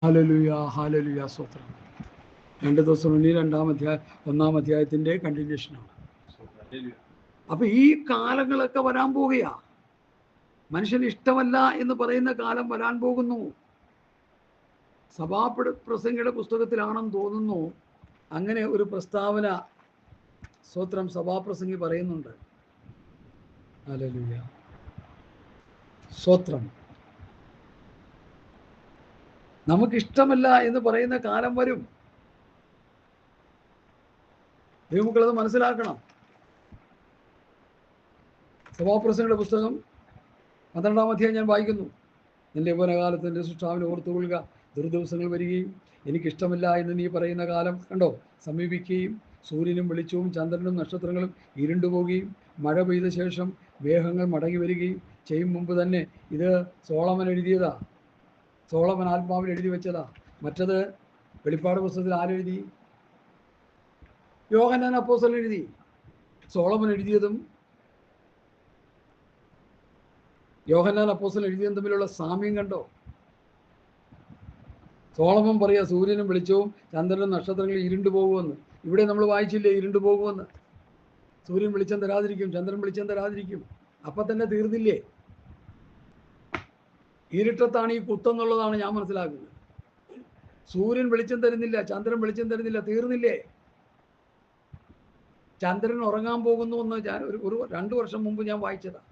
Hallelujah, hallelujah, സ്തോത്രം. 2 Thessalonians 1 അധ്യായത്തിന്റെ കണ്ടിന്യൂഷനാണ്. അപ്പൊ ഈ കാലങ്ങളൊക്കെ വരാൻ പോവുകയാ. മനുഷ്യന് ഇഷ്ടമല്ല എന്ന് പറയുന്ന കാലം വരാൻ പോകുന്നു. സഭാപ്രസംഗിയുടെ പുസ്തകത്തിലാണെന്ന് തോന്നുന്നു അങ്ങനെ ഒരു പ്രസ്താവന സ്തോത്രം സഭാപ്രസംഗി പറയുന്നുണ്ട്. ഹല്ലേലൂയ, സ്തോത്രം. നമുക്കിഷ്ടമല്ല എന്ന് പറയുന്ന കാലം വരും. ദൈവമക്കളത് മനസ്സിലാക്കണം. സഭാപ്രസംഗിയുടെ പുസ്തകം 12 അധ്യായം ഞാൻ വായിക്കുന്നു. നിന്റെ യൗവനകാലത്ത് നിന്റെ സൃഷ്ടാവിനെ ഓർത്തുകൊള്ളുക, ദുർദിവസങ്ങൾ വരികയും എനിക്കിഷ്ടമില്ല എന്ന് നീ പറയുന്ന കാലം കണ്ടോ സമീപിക്കുകയും സൂര്യനും വെളിച്ചവും ചന്ദ്രനും നക്ഷത്രങ്ങളും ഇരുണ്ടുപോകുകയും മഴ പെയ്ത ശേഷം മേഘങ്ങൾ മടങ്ങി വരികയും ചെയ്യും മുമ്പ് തന്നെ. ഇത് സോളമൻ എഴുതിയതാ, സോളമൻ ആത്മാവിൽ എഴുതി വെച്ചതാ. മറ്റത് വെളിപ്പാട് പുസ്തകത്തിൽ ആരെഴുതി? യോഹന്നാൻ അപ്പോസ്തലൻ എഴുതി. സോളമൻ എഴുതിയതും യോഹന്നാൻ അപ്പോസ്തലൻ എഴുതിയതും തമ്മിലുള്ള സാമ്യം കണ്ടോ? സോളമൻ പറയാ സൂര്യനും വെളിച്ചവും ചന്ദ്രനും നക്ഷത്രങ്ങളും ഇരുണ്ടു പോകുമെന്ന്. ഇവിടെ നമ്മൾ വായിച്ചില്ലേ ഇരുണ്ടു പോകുമെന്ന്. സൂര്യൻ വെളിച്ചം തരാതിരിക്കും, ചന്ദ്രൻ വെളിച്ചം തരാതിരിക്കും. അപ്പം തന്നെ തീർന്നില്ലേ? ഇരുട്ടത്താണ് ഈ കുത്തെന്നുള്ളതാണ് ഞാൻ മനസ്സിലാക്കുന്നത്. സൂര്യൻ വെളിച്ചം തരുന്നില്ല, ചന്ദ്രൻ വെളിച്ചം തരുന്നില്ല, തീർന്നില്ലേ? ചന്ദ്രൻ ഉറങ്ങാൻ പോകുന്നു എന്ന് ഞാൻ ഒരു 2 വർഷം മുമ്പ് ഞാൻ വായിച്ചതാണ്.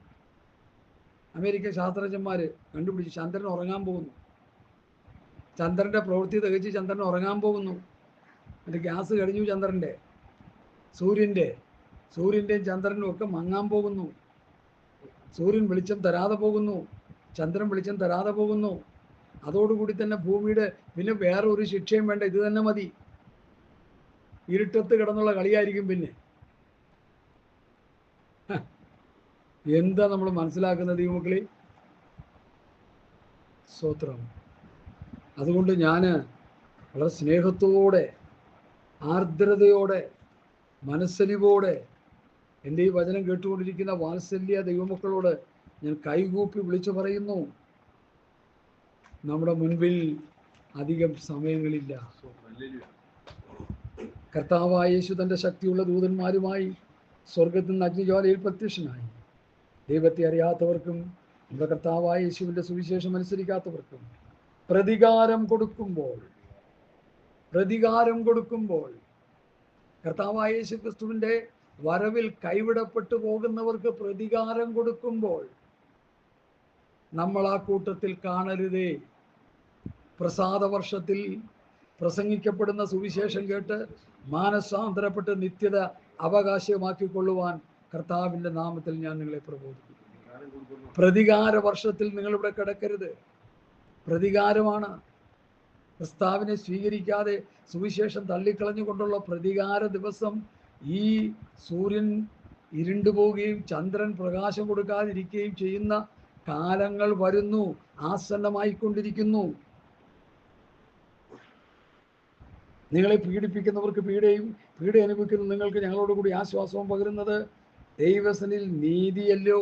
അമേരിക്കൻ ശാസ്ത്രജ്ഞന്മാർ കണ്ടുപിടിച്ച് ചന്ദ്രൻ ഉറങ്ങാൻ പോകുന്നു. ചന്ദ്രൻ്റെ പ്രവൃത്തി തികച്ച് ചന്ദ്രൻ ഉറങ്ങാൻ പോകുന്നു. അതിൻ്റെ ഗ്യാസ് കഴിഞ്ഞു. ചന്ദ്രൻ്റെ സൂര്യൻ്റെയും ചന്ദ്രനും ഒക്കെ മങ്ങാൻ പോകുന്നു. സൂര്യൻ വെളിച്ചം തരാതെ പോകുന്നു, ചന്ദ്രൻ വെളിച്ചം തരാതെ പോകുന്നു. അതോടുകൂടി തന്നെ ഭൂമിയുടെ പിന്നെ വേറെ ഒരു ശിക്ഷയും വേണ്ട, ഇത് തന്നെ മതി. ഇരുട്ടത്ത് കിടന്നുള്ള കളിയായിരിക്കും പിന്നെ. എന്താ നമ്മൾ മനസ്സിലാക്കുന്നത് ഈ മക്കളെ? സ്തോത്രം. അതുകൊണ്ട് ഞാൻ വളരെ സ്നേഹത്തോടെ, ആർദ്രതയോടെ, മനസ്സലിവോടെ എൻ്റെ ഈ വചനം കേട്ടുകൊണ്ടിരിക്കുന്ന വാത്സല്യ ദൈവമക്കളോട് ഞാൻ കൈകൂപ്പി വിളിച്ചു പറയുന്നു, നമ്മുടെ മുൻപിൽ അധികം സമയങ്ങളില്ല. കർത്താവായ യേശു തൻ്റെ ശക്തിയുള്ള ദൂതന്മാരുമായി സ്വർഗത്തിൽ നിന്ന് അഗ്നിജ്വാലയിൽ പ്രത്യക്ഷനായി. ദൈവത്തെ അറിയാത്തവർക്കും നമ്മുടെ കർത്താവായ യേശുവിൻ്റെ സുവിശേഷം അനുസരിക്കാത്തവർക്കും പ്രതികാരം കൊടുക്കുമ്പോൾ കർത്താവായ യേശു ക്രിസ്തുവിൻ്റെ വരവിൽ കൈവിടപ്പെട്ടു പോകുന്നവർക്ക് പ്രതികാരം കൊടുക്കുമ്പോൾ നമ്മൾ ആ കൂട്ടത്തിൽ കാണരുതേ. പ്രസാദ വർഷത്തിൽ പ്രസംഗിക്കപ്പെടുന്ന സുവിശേഷം കേട്ട് മാനസാന്തരപ്പെട്ട് നിത്യത അവകാശമാക്കിക്കൊള്ളുവാൻ കർത്താവിൻ്റെ നാമത്തിൽ ഞാൻ നിങ്ങളെ പ്രബോധിപ്പിക്കുന്നു. പ്രതികാര വർഷത്തിൽ നിങ്ങളിവിടെ കിടക്കരുത്. പ്രതികാരമാണ്. ക്രിസ്താവിനെ സ്വീകരിക്കാതെ സുവിശേഷം തള്ളിക്കളഞ്ഞുകൊണ്ടുള്ള പ്രതികാര ദിവസം. ഈ സൂര്യൻ ഇരുണ്ടുപോവുകയും ചന്ദ്രൻ പ്രകാശം കൊടുക്കാതിരിക്കുകയും ചെയ്യുന്ന കാലങ്ങൾ വരുന്നു, ആസന്നമായിക്കൊണ്ടിരിക്കുന്നു. നിങ്ങളെ പീഡിപ്പിക്കുന്നവർക്ക് പീഡ അനുഭവിക്കുന്ന നിങ്ങൾക്ക് ഞങ്ങളോടുകൂടി ആശ്വാസവും പകരുന്നത് ദൈവസനിൽ നീതിയല്ലോ.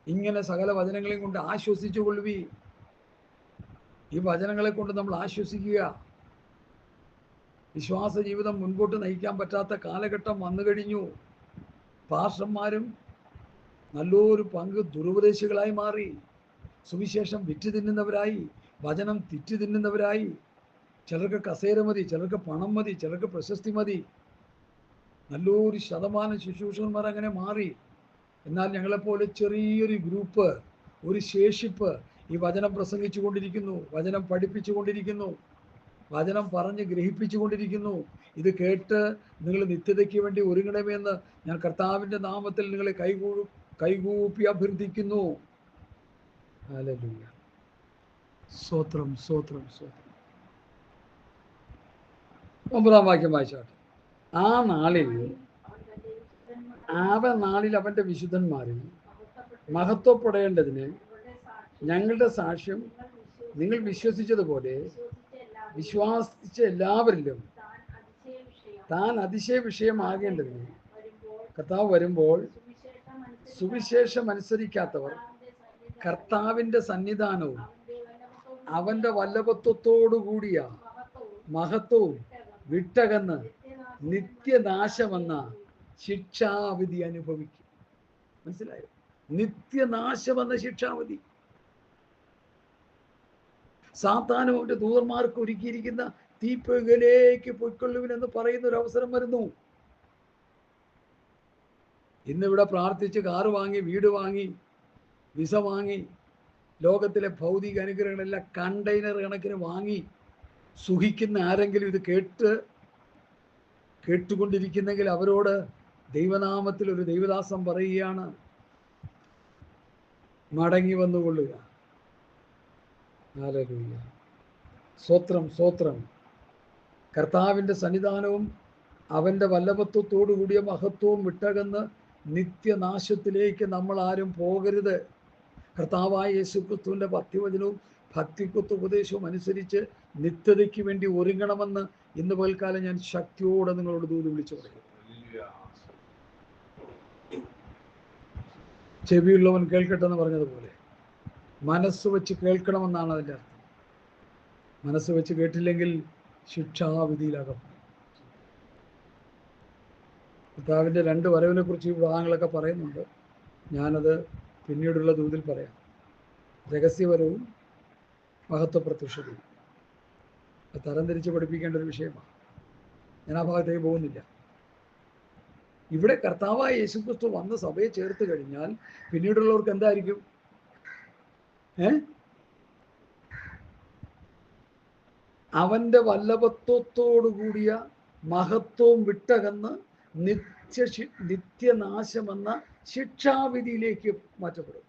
ഇങ്ങനെ സകല വചനങ്ങളെയും കൊണ്ട് ആശ്വസിച്ചു കൊള്ളുവി. ഈ വചനങ്ങളെ കൊണ്ട് നമ്മൾ ആശ്വസിക്കുക. വിശ്വാസ ജീവിതം മുൻപോട്ട് നയിക്കാൻ പറ്റാത്ത കാലഘട്ടം വന്നു കഴിഞ്ഞു. പാസ്റ്റർമാരും നല്ലൊരു പങ്ക് ദുരുപദേശികളായി മാറി. സുവിശേഷം വിറ്റ് തിന്നുന്നവരായി, വചനം തിറ്റു തിന്നുന്നവരായി. ചിലർക്ക് കസേര മതി, ചിലർക്ക് പണം മതി, ചിലർക്ക് പ്രശസ്തി മതി. നല്ലൊരു ശതമാനം ശുശ്രൂഷകന്മാർ അങ്ങനെ മാറി. എന്നാൽ ഞങ്ങളെപ്പോലെ ചെറിയൊരു ഗ്രൂപ്പ്, ഒരു ശേഷിപ്പ് ഈ വചനം പ്രസംഗിച്ചു കൊണ്ടിരിക്കുന്നു, വചനം പഠിപ്പിച്ചു കൊണ്ടിരിക്കുന്നു, വചനം പറഞ്ഞ് ഗ്രഹിപ്പിച്ചു കൊണ്ടിരിക്കുന്നു. ഇത് കേട്ട് നിങ്ങൾ നിത്യതയ്ക്ക് വേണ്ടി ഒരുങ്ങണമെന്ന് ഞാൻ കർത്താവിൻ്റെ നാമത്തിൽ നിങ്ങളെ കൈകൂപ്പി അഭ്യർത്ഥിക്കുന്നു. ഹല്ലേലൂയ, സ്തോത്രം, സ്തോത്രം, സ്തോത്രം. 9-ാം വാക്യം വായിച്ചാട്ടെ. ആ നാളിൽ അവൻ്റെ വിശുദ്ധന്മാരിൽ മഹത്വപ്പെടേണ്ടതിന് ഞങ്ങളുടെ സാക്ഷ്യം നിങ്ങൾ വിശ്വസിച്ചതുപോലെ വിശ്വാസിച്ച എല്ലാവരിലും താൻ അതിശയ വിഷയമാകേണ്ടതിന് കർത്താവ് വരുമ്പോൾ സുവിശേഷം അനുസരിക്കാത്തവർ കർത്താവിൻ്റെ സന്നിധാനവും അവന്റെ വല്ലഭത്വത്തോടു കൂടിയ മഹത്വവും വിട്ടകന്ന് നിത്യനാശമെന്ന ശിക്ഷാവിധി അനുഭവിക്കും. മനസ്സിലായോ? നിത്യനാശമെന്ന ശിക്ഷാവിധി. സാത്താനും അവന്റെ ദൂതന്മാർക്ക് ഒരുക്കിയിരിക്കുന്ന തീപ്പുകയിലേക്ക് പൊയ്ക്കൊള്ളുവിനെന്ന് പറയുന്ന ഒരു അവസരം വരുന്നു. ഇന്നിവിടെ പ്രാർത്ഥിച്ച് കാറ് വാങ്ങി, വീട് വാങ്ങി, വിസ വാങ്ങി, ലോകത്തിലെ ഭൗതിക അനുഗ്രഹങ്ങളെല്ലാം കണ്ടെയ്നർ കണക്കിന് വാങ്ങി സുഖിക്കുന്ന ആരെങ്കിലും ഇത് കേട്ടുകൊണ്ടിരിക്കുന്നെങ്കിൽ അവരോട് ദൈവനാമത്തിൽ ഒരു ദൈവദാസം പറയുകയാണ്, മടങ്ങി വന്നുകൊള്ളുക. ഹല്ലേലൂയ. സ്തോത്രം, സ്തോത്രം. കർത്താവിൻ്റെ സന്നിധാനവും അവൻ്റെ വല്ലഭത്വത്തോടു കൂടിയ മഹത്വവും വിട്ടകന്ന് നിത്യനാശത്തിലേക്ക് നമ്മൾ ആരും പോകരുത്. കർത്താവായ യേശുക്രിസ്തുവിൻ്റെ ഭക്തിവചനവും ഭക്തിക്കുത്ത് ഉപദേശവും അനുസരിച്ച് നിത്യതയ്ക്ക് വേണ്ടി ഒരുങ്ങണമെന്ന് ഇന്ന് പകൽക്കാലം ഞാൻ ശക്തിയോടെ നിങ്ങളോട് ദൂത് വിളിച്ചു പറയും. ചെവിയുള്ളവൻ കേൾക്കട്ടെന്ന് പറഞ്ഞതുപോലെ മനസ്സ് വെച്ച് കേൾക്കണമെന്നാണ് അതിൻ്റെ അർത്ഥം. മനസ്സ് വെച്ച് കേട്ടില്ലെങ്കിൽ ശിക്ഷാവിധിയിലാകും. കർത്താവിൻ്റെ 2 വരവിനെ കുറിച്ച് ഈ ഭാഗങ്ങളൊക്കെ പറയുന്നുണ്ട്. ഞാനത് പിന്നീടുള്ള ദൂതിൽ പറയാം. രഹസ്യവരവും മഹത്വപ്രത്യക്ഷതയും തരംതിരിച്ച് പഠിപ്പിക്കേണ്ട ഒരു വിഷയമാണ്. ഞാൻ ആ ഭാഗത്തേക്ക് പോകുന്നില്ല. ഇവിടെ കർത്താവായ യേശുക്രിസ്തു വന്ന് സഭയെ ചേർത്ത് കഴിഞ്ഞാൽ പിന്നീടുള്ളവർക്ക് എന്തായിരിക്കും? അവന്റെ വല്ലഭത്വത്തോടു കൂടിയ മഹത്വവും വിട്ടകന്ന് നിത്യനാശമെന്ന ശിക്ഷാവിധിയിലേക്ക് മാറ്റപ്പെടും.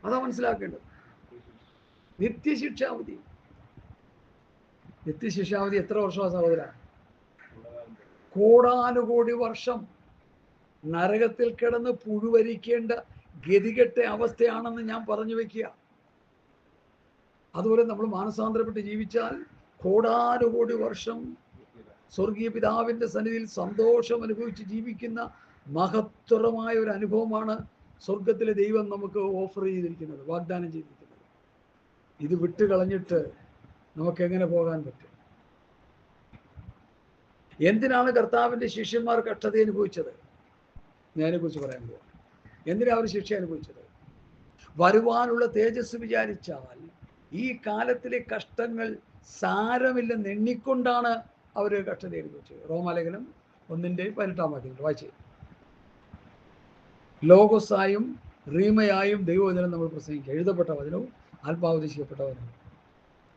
അതാ മനസ്സിലാക്കേണ്ടത്. നിത്യശിക്ഷാവിധി. നിത്യശിക്ഷാവിധി എത്ര വർഷമാണ് സഹോദര? കോടാനുകോടി വർഷം നരകത്തിൽ കിടന്ന് പുഴുവരിക്കേണ്ട ഗതികെട്ട അവസ്ഥയാണെന്ന് ഞാൻ പറഞ്ഞു വെക്കുക. അതുപോലെ നമ്മൾ മാനസാന്തരപ്പെട്ട് ജീവിച്ചാൽ കോടാനുകോടി വർഷം സ്വർഗീയ പിതാവിൻ്റെ സന്നിധിയിൽ സന്തോഷം അനുഭവിച്ച് ജീവിക്കുന്ന മഹത്തരമായ ഒരു അനുഭവമാണ് സ്വർഗത്തിലെ ദൈവം നമുക്ക് ഓഫർ ചെയ്തിരിക്കുന്നത്, വാഗ്ദാനം ചെയ്തിരിക്കുന്നത്. ഇത് വിട്ടുകളഞ്ഞിട്ട് നമുക്ക് എങ്ങനെ പോകാൻ പറ്റും? എന്തിനാണ് കർത്താവിൻ്റെ ശിഷ്യന്മാർ കഷ്ടത അനുഭവിച്ചത്? ഞാനെക്കുറിച്ച് പറയാൻ പോവാം. എന്തിനാ അവർ ശിക്ഷ അനുഭവിച്ചത്? വരുവാനുള്ള തേജസ് വിചാരിച്ചാൽ ഈ കാലത്തിലെ കഷ്ടങ്ങൾ സാരമില്ലെന്ന് എണ്ണിക്കൊണ്ടാണ് അവർ കഷ്ടത അനുഭവിച്ചത്. റോമാലേഖനം 1:18 വായിച്ചേ. ലോഗോസായും റീമയായും ദൈവവചനം നമ്മൾ പ്രസംഗിക്കുക, എഴുതപ്പെട്ട വചനവും ആത്മാവദേശിക്കപ്പെട്ട വചനവും.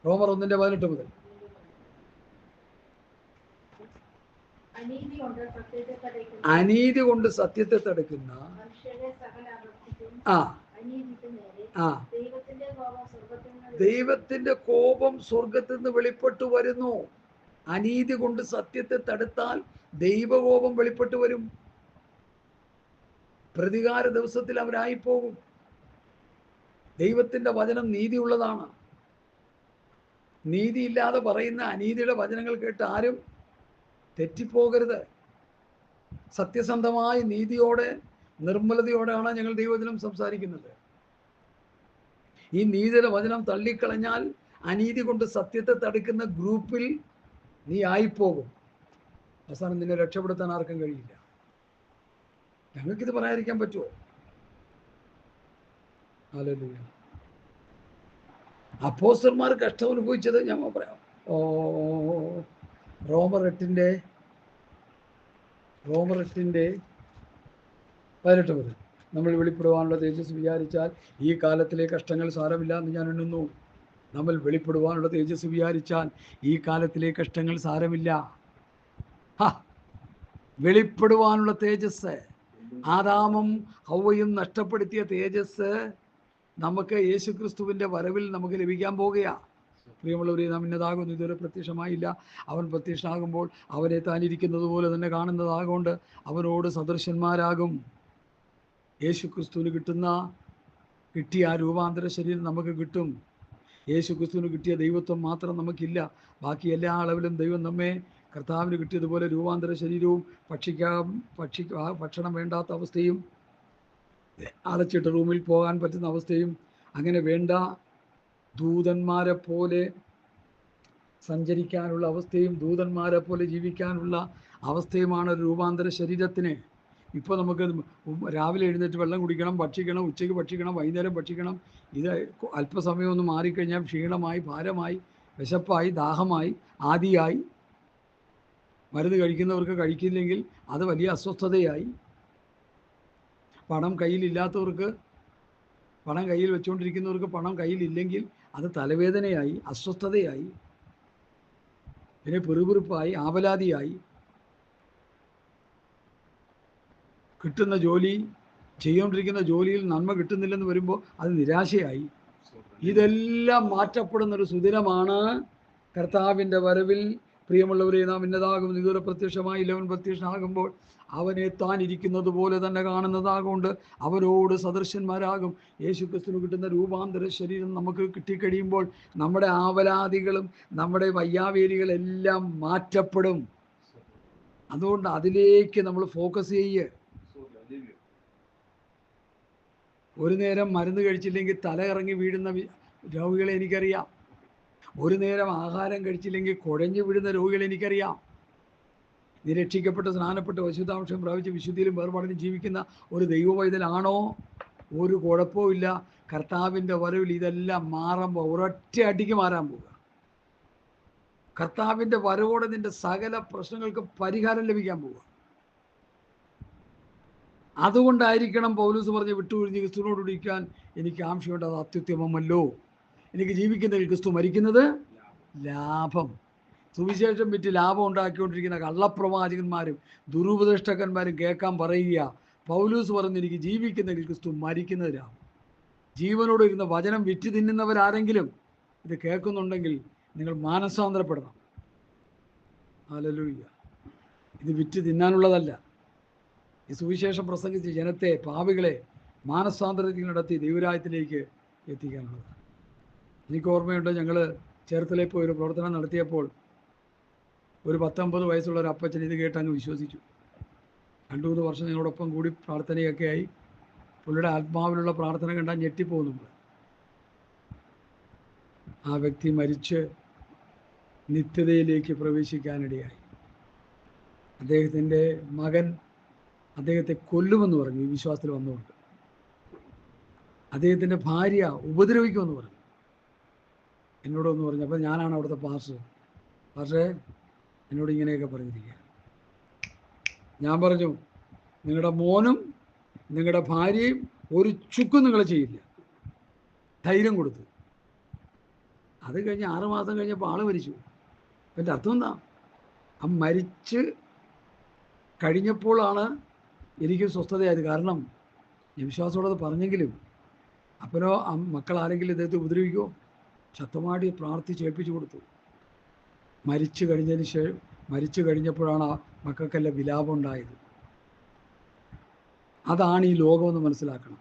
റോമർ 1:18 മുതൽ. അനീതി കൊണ്ട് സത്യത്തെ തടുക്കുന്ന ദൈവത്തിന്റെ കോപം സ്വർഗത്തിൽ നിന്ന് വെളിപ്പെട്ടു വരുന്നു. അനീതി കൊണ്ട് സത്യത്തെ തടുത്താൽ ദൈവകോപം വെളിപ്പെട്ടു വരും. പ്രതികാര ദിവസത്തിൽ അവരായിപ്പോകും. ദൈവത്തിന്റെ വചനം നീതിയുള്ളതാണ്. നീതിയില്ലാതെ പറയുന്ന അനീതിയുടെ വചനങ്ങൾ കേട്ട് ആരും തെറ്റിപ്പോകരുത്. സത്യസന്ധമായ നീതിയോടെ നിർമ്മലതയോടെയാണ് ഞങ്ങൾ ദൈവവചനം സംസാരിക്കുന്നത്. ഈ നീതിയുടെ വചനം തള്ളിക്കളഞ്ഞാൽ അനീതി കൊണ്ട് സത്യത്തെ തടുക്കുന്ന ഗ്രൂപ്പിൽ നീ ആയിപ്പോകും. അവസാനം നിന്നെ രക്ഷപ്പെടുത്താൻ ആർക്കും കഴിയില്ല. ഞങ്ങൾക്കിത് പറയാതിരിക്കാൻ പറ്റുമോ? ഹല്ലേലൂയ. അപ്പോസ്തലന്മാർ കഷ്ടം അനുഭവിച്ചത് ഞാൻ പറയാം. റോമർ 8:18 മുതൽ. നമ്മൾ വെളിപ്പെടുവാനുള്ള തേജസ് വിചാരിച്ചാൽ ഈ കാലത്തിലെ കഷ്ടങ്ങൾ സാരമില്ല എന്ന് ഞാൻ എണ്ണുന്നു. നമ്മൾ വെളിപ്പെടുവാനുള്ള തേജസ് വിചാരിച്ചാൽ ഈ കാലത്തിലെ കഷ്ടങ്ങൾ സാരമില്ല. വെളിപ്പെടുവാനുള്ള തേജസ്, ആദാമും ഹവ്വയും നഷ്ടപ്പെടുത്തിയ തേജസ് നമുക്ക് യേശുക്രിസ്തുവിൻ്റെ വരവിൽ നമുക്ക് ലഭിക്കാൻ പോകുകയാണ്. പ്രിയമുള്ളവരെ, നാം ഇന്നതാകുന്നു ഇതുവരെ പ്രത്യക്ഷമായില്ല. അവൻ പ്രത്യക്ഷനാകുമ്പോൾ അവനെ താനിരിക്കുന്നത് പോലെ തന്നെ കാണുന്നതാകൊണ്ട് അവനോട് സദൃശന്മാരാകും. യേശുക്രിസ്തുവിന് കിട്ടിയ ആ രൂപാന്തര ശരീരം നമുക്ക് കിട്ടും. യേശുക്രിസ്തുവിന് കിട്ടിയ ദൈവത്വം മാത്രം നമുക്കില്ല. ബാക്കി എല്ലാ അളവിലും ദൈവം നമ്മെ കർത്താവിന് കിട്ടിയതുപോലെ രൂപാന്തര ശരീരവും ഭക്ഷണം വേണ്ടാത്ത അവസ്ഥയും അടച്ചിട്ട് റൂമിൽ പോകാൻ പറ്റുന്ന അവസ്ഥയും അങ്ങനെ വേണ്ട ദൂതന്മാരെ പോലെ സഞ്ചരിക്കാനുള്ള അവസ്ഥയും ദൂതന്മാരെ പോലെ ജീവിക്കാനുള്ള അവസ്ഥയുമാണ് ഒരു രൂപാന്തര ശരീരത്തിന്. ഇപ്പോൾ നമുക്ക് രാവിലെ എഴുന്നേറ്റ് വെള്ളം കുടിക്കണം, ഭക്ഷിക്കണം, ഉച്ചയ്ക്ക് ഭക്ഷിക്കണം, വൈകുന്നേരം ഭക്ഷിക്കണം. ഇത് അല്പസമയം ഒന്ന് മാറിക്കഴിഞ്ഞാൽ ക്ഷീണമായി, ഭാരമായി, വിശപ്പായി, ദാഹമായി, ആദിയായി. മരുന്ന് കഴിക്കുന്നവർക്ക് കഴിക്കില്ലെങ്കിൽ അത് വലിയ അസ്വസ്ഥതയായി. പണം കയ്യിലില്ലാത്തവർക്ക്, പണം കയ്യിൽ വെച്ചുകൊണ്ടിരിക്കുന്നവർക്ക് പണം കയ്യിലില്ലെങ്കിൽ അത് തലവേദനയായി, അസ്വസ്ഥതയായി, പിന്നെ പിറുപിറുപ്പായി, ആവലാതിയായി. കിട്ടുന്ന ജോലി, ചെയ്തുകൊണ്ടിരിക്കുന്ന ജോലിയിൽ നന്മ കിട്ടുന്നില്ലെന്ന് വരുമ്പോൾ അത് നിരാശയായി. ഇതെല്ലാം മാറ്റപ്പെടുന്നൊരു സുദിനമാണ് കർത്താവിൻ്റെ വരവിൽ. പ്രിയമുള്ളവരെ, നാം ഇന്നതാകും ഇതുവരെ പ്രത്യക്ഷമായി ഇല്ലവൻ പ്രത്യക്ഷനാകുമ്പോൾ അവനെ താൻ ഇരിക്കുന്നത് പോലെ തന്നെ കാണുന്നതാകൊണ്ട് അവരോട് സദൃശന്മാരാകും. യേശുക്രിസ്തുവിന് കിട്ടുന്ന രൂപാന്തര ശരീരം നമുക്ക് കിട്ടിക്കഴിയുമ്പോൾ നമ്മുടെ ആവലാതികളും നമ്മുടെ വയ്യാവേലികളെല്ലാം മാറ്റപ്പെടും. അതുകൊണ്ട് അതിലേക്ക് നമ്മൾ ഫോക്കസ് ചെയ്യുക. ഒരു നേരം മരുന്ന് കഴിച്ചില്ലെങ്കിൽ തല ഇറങ്ങി വീഴുന്ന രോഗികളെ എനിക്കറിയാം. ഒരു നേരം ആഹാരം കഴിച്ചില്ലെങ്കിൽ കുഴഞ്ഞു വീഴുന്ന രോഗികളെ എനിക്കറിയാം. നിരക്ഷിക്കപ്പെട്ട് സ്നാനപ്പെട്ട് വിശുദ്ധാംശം പ്രാപിച്ച് വിശുദ്ധിയിലും വേർപാടിലും ജീവിക്കുന്ന ഒരു ദൈവവൈതലാണോ? ഒരു കുഴപ്പമില്ല. കർത്താവിൻ്റെ വരവിൽ ഇതെല്ലാം മാറുമ്പോൾ ഒരൊറ്റ അടിക്ക് മാറാൻ പോവുക. കർത്താവിൻ്റെ വരവോടെ നിന്റെ സകല പ്രശ്നങ്ങൾക്ക് പരിഹാരം ലഭിക്കാൻ പോവുക. അതുകൊണ്ടായിരിക്കണം പൗലോസ് പറഞ്ഞ് വിട്ടുപിരിഞ്ഞ് ക്രിസ്തുവിനോടിരിക്കാൻ എനിക്ക് ആംക്ഷയുണ്ട്, അത് അത്യുത്തമമല്ലോ. എനിക്ക് ജീവിക്കുന്നതിൽ ക്രിസ്തു, മരിക്കുന്നത് ലാഭം. സുവിശേഷം വിറ്റ് ലാഭം ഉണ്ടാക്കിക്കൊണ്ടിരിക്കുന്ന കള്ളപ്രവാചകന്മാരും ദുരുപദേഷ്ടകന്മാരും കേൾക്കാൻ പറയുക, പൗലോസ് പറഞ്ഞു എനിക്ക് ജീവിക്കുന്നതിൽ ക്രിസ്തു, മരിക്കുന്നത് ലാഭം. ജീവനോട് ഇരുന്ന വചനം വിറ്റ് തിന്നുന്നവരാരെങ്കിലും ഇത് കേൾക്കുന്നുണ്ടെങ്കിൽ നിങ്ങൾ മാനസാന്തരപ്പെടണം. ഹല്ലേലൂയ. ഇത് വിറ്റ് തിന്നാനുള്ളതല്ല. ഈ സുവിശേഷം പ്രസംഗിച്ച് ജനത്തെ, പാപികളെ മാനസാന്തരത്തിൽ നടത്തി ദൈവരാജ്യത്തിലേക്ക് എത്തിക്കാനുള്ളത്. എനിക്ക് ഓർമ്മയുണ്ട്, ഞങ്ങൾ ചേർത്തലയിൽ പോയി ഒരു പ്രവർത്തനം നടത്തിയപ്പോൾ ഒരു 19 വയസ്സുള്ള ഒരു അപ്പച്ചൻ ഇത് കേട്ട് അങ്ങ് വിശ്വസിച്ചു. 2-3 വർഷം ഞങ്ങളോടൊപ്പം കൂടി പ്രാർത്ഥനയൊക്കെ ആയി. പുള്ളിയുടെ ആത്മാവിലുള്ള പ്രാർത്ഥന കണ്ടാൽ ഞെട്ടിപ്പോകുന്നു. ആ വ്യക്തി മരിച്ച് നിത്യതയിലേക്ക് പ്രവേശിക്കാനിടയായി. അദ്ദേഹത്തിൻ്റെ മകൻ അദ്ദേഹത്തെ കൊല്ലുമെന്ന് പറഞ്ഞു. ഈ വിശ്വാസത്തിൽ വന്നുകൊണ്ട് അദ്ദേഹത്തിൻ്റെ ഭാര്യ ഉപദ്രവിക്കുമെന്ന് പറഞ്ഞു. എന്നോടൊന്ന് പറഞ്ഞു. അപ്പോൾ ഞാനാണ് അവിടുത്തെ പാസ്റ്റർ. പക്ഷേ എന്നോട് ഇങ്ങനെയൊക്കെ പറഞ്ഞിരിക്കുക. ഞാൻ പറഞ്ഞു, നിങ്ങളുടെ മോനും നിങ്ങളുടെ ഭാര്യയും ഒരു ചുക്കും നിങ്ങൾ ചെയ്യില്ല. ധൈര്യം കൊടുത്തു. അത് കഴിഞ്ഞ് 6 മാസം കഴിഞ്ഞപ്പോൾ ആൾ മരിച്ചു. എൻ്റെ അർത്ഥം എന്താ? ആ മരിച്ച് കഴിഞ്ഞപ്പോഴാണ് എനിക്ക് സ്വസ്ഥതയായത്. കാരണം ഞാൻ വിശ്വാസത്തോടെ പറഞ്ഞെങ്കിലും അപ്പനോ മക്കൾ ആരെങ്കിലും ഇദ്ദേഹത്തെ ഉപദ്രവിക്കുമോ? ശക്തമായിട്ട് പ്രാർത്ഥിച്ച് ഏൽപ്പിച്ചു കൊടുത്തു. മരിച്ചു കഴിഞ്ഞപ്പോഴാണ് ആ മക്കൾക്കെല്ലാം വിലാപം ഉണ്ടായത്. അതാണ് ഈ ലോകമെന്ന് മനസ്സിലാക്കണം.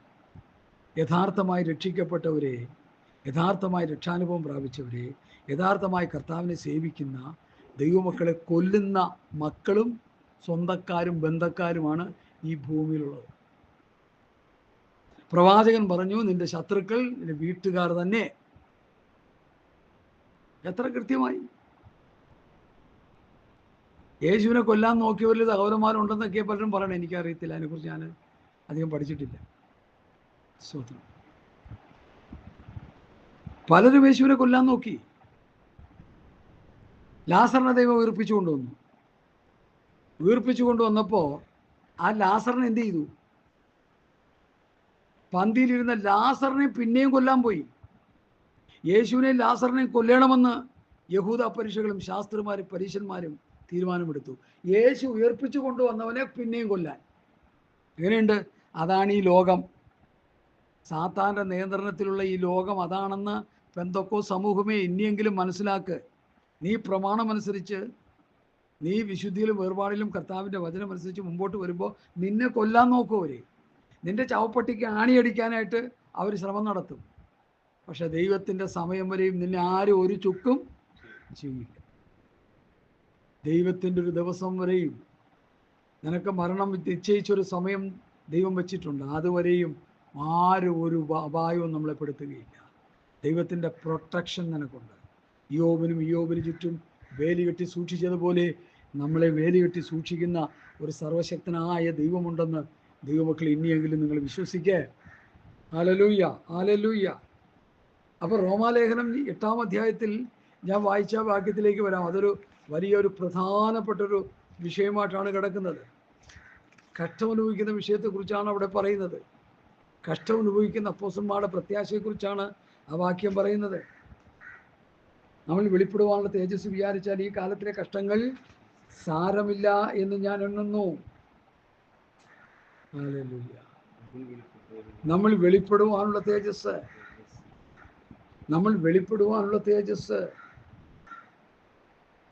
യഥാർത്ഥമായി രക്ഷിക്കപ്പെട്ടവരെ, യഥാർത്ഥമായി രക്ഷാനുഭവം പ്രാപിച്ചവരെ, യഥാർത്ഥമായി കർത്താവിനെ സേവിക്കുന്ന ദൈവമക്കളെ കൊല്ലുന്ന മക്കളും സ്വന്തക്കാരും ബന്ധക്കാരുമാണ് ഈ ഭൂമിയിലുള്ളത്. പ്രവാചകൻ പറഞ്ഞു, നിന്റെ ശത്രുക്കൾ നിന്റെ വീട്ടുകാർ തന്നെ. എത്ര കൃത്യമായി! യേശുവിനെ കൊല്ലാൻ നോക്കിയവരിൽ സഹോദരന്മാരുണ്ടെന്നൊക്കെ പലരും പറയണം. എനിക്കറിയത്തില്ല, അതിനെക്കുറിച്ച് ഞാൻ അധികം പഠിച്ചിട്ടില്ല. സ്വതന്ത്രം. പലരും യേശുവിനെ കൊല്ലാൻ നോക്കി. ലാസറിനെ ദൈവം വീർപ്പിച്ചു കൊണ്ടുവന്നു. വീർപ്പിച്ചു കൊണ്ടുവന്നപ്പോൾ ആ ലാസറിനെ എന്ത് ചെയ്തു? പന്തിയിലിരുന്ന ലാസറിനെ പിന്നെയും കൊല്ലാൻ പോയി. യേശുവിനെ ലാസറിനെ കൊല്ലണമെന്ന് യഹൂദ പരീക്ഷകളും ശാസ്ത്രിമാരും പരീശന്മാരും തീരുമാനമെടുത്തു. യേശു ഉയർപ്പിച്ചു കൊണ്ടുവന്നവനെ പിന്നെയും കൊല്ലാൻ. എങ്ങനെയുണ്ട്? അതാണ് ഈ ലോകം. സാത്താൻ്റെ നിയന്ത്രണത്തിലുള്ള ഈ ലോകം അതാണെന്ന് പെന്തക്കോ സമൂഹമേ ഇനിയെങ്കിലും മനസ്സിലാക്ക്. നീ പ്രമാണമനുസരിച്ച്, നീ വിശുദ്ധിയിലും വേർപാടിലും കർത്താവിൻ്റെ വചനമനുസരിച്ച് മുമ്പോട്ട് വരുമ്പോൾ നിന്നെ കൊല്ലാൻ നോക്കും അവർ. നിന്റെ ചവപ്പട്ടിക്ക് ആണിയടിക്കാനായിട്ട് അവർ ശ്രമം നടത്തും. പക്ഷെ ദൈവത്തിൻ്റെ സമയം വരെയും നിന്നെ ആരും ഒരു ചുക്കും ചെയ്യില്ല. ദൈവത്തിൻ്റെ ഒരു ദിവസം വരെയും നിനക്ക് മരണം നിശ്ചയിച്ചൊരു സമയം ദൈവം വെച്ചിട്ടുണ്ട്. അതുവരെയും ആരും ഒരു അപായവും നമ്മളെ പെടുത്തുകയില്ല. ദൈവത്തിൻ്റെ പ്രൊട്ടക്ഷൻ നിനക്കുണ്ട്. ഇയ്യോബിന് ചുറ്റും വേലി കെട്ടി സൂക്ഷിച്ചതുപോലെ നമ്മളെ വേലി കെട്ടി സൂക്ഷിക്കുന്ന ഒരു സർവശക്തനായ ദൈവമുണ്ടെന്ന് ദൈവമക്കൾ ഇനിയെങ്കിലും നിങ്ങൾ വിശ്വസിക്കേ. Hallelujah, hallelujah. അപ്പോൾ റോമാലേഖനം 8-ാം അധ്യായത്തിൽ ഞാൻ വായിച്ച വാക്യത്തിലേക്ക് വരാം. അതൊരു വലിയൊരു പ്രധാനപ്പെട്ടൊരു വിഷയമായിട്ടാണ് കിടക്കുന്നത്. കഷ്ടമനുഭവിക്കുന്ന വിഷയത്തെക്കുറിച്ചാണ് അവിടെ പറയുന്നത്. കഷ്ടമനുഭവിക്കുന്ന അപ്പോസ്തലന്മാരുടെ പ്രത്യാശയെക്കുറിച്ചാണ് ആ വാക്യം പറയുന്നത്. നമ്മൾ വെളിപ്പെടുവാനുള്ള തേജസ് വിചാരിച്ചാൽ ഈ കാലത്തിലെ കഷ്ടങ്ങൾ സാരമില്ല എന്ന് ഞാൻ എണ്ണുന്നു. ഹല്ലേലൂയ. നമ്മൾ വെളിപ്പെടുവാനുള്ള തേജസ്,